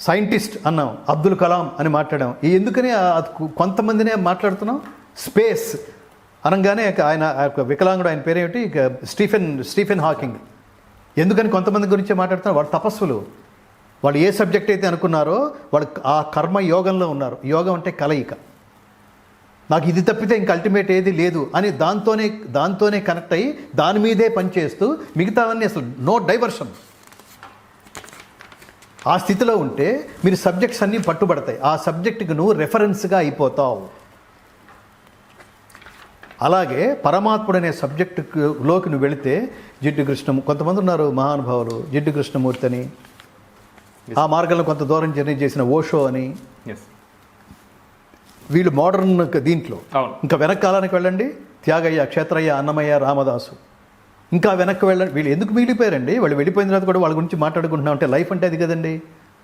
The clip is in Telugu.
సైంటిస్ట్ అన్నాం, అబ్దుల్ కలాం అని మాట్లాడాం. ఎందుకని కొంతమందినే మాట్లాడుతున్నాం? స్పేస్ అనగానే ఆయన వికలాంగుడు, ఆయన పేరేమిటి, స్టీఫెన్ హాకింగ్. ఎందుకని కొంతమంది గురించే మాట్లాడుతున్నారు? వాళ్ళు తపస్సులు. వాళ్ళు ఏ సబ్జెక్ట్ అయితే అనుకున్నారో వాళ్ళు ఆ కర్మ యోగంలో ఉన్నారు. యోగం అంటే కలయిక. నాకు ఇది తప్పితే ఇంక అల్టిమేట్ ఏది లేదు అని దాంతోనే కనెక్ట్ అయ్యి దాని మీదే పనిచేస్తూ మిగతావన్నీ అసలు నో డైవర్షన్. ఆ స్థితిలో ఉంటే మీరు సబ్జెక్ట్స్ అన్నీ పట్టుబడతాయి. ఆ సబ్జెక్టుకి నువ్వు రెఫరెన్స్గా అయిపోతావు. అలాగే పరమాత్ముడు అనే సబ్జెక్టులోకి నువ్వు వెళితే జిడ్డు కృష్ణ, కొంతమంది ఉన్నారు మహానుభావులు, జిడ్డు కృష్ణమూర్తి అని, ఆ మార్గంలో కొంత దూరం జర్నీ చేసిన ఓషో అని, వీళ్ళు మోడర్న్ దీంట్లో. ఇంకా వెనక్కి కాలానికి వెళ్ళండి, త్యాగయ్య, క్షేత్రయ్య, అన్నమయ్య, రామదాసు. ఇంకా వెనక్కి వెళ్ళండి. వీళ్ళు ఎందుకు మిగిలిపోయారండి? వాళ్ళు వెళ్ళిపోయిన తర్వాత కూడా వాళ్ళ గురించి మాట్లాడుకుంటున్నాం అంటే లైఫ్ అంటే అది కదండి.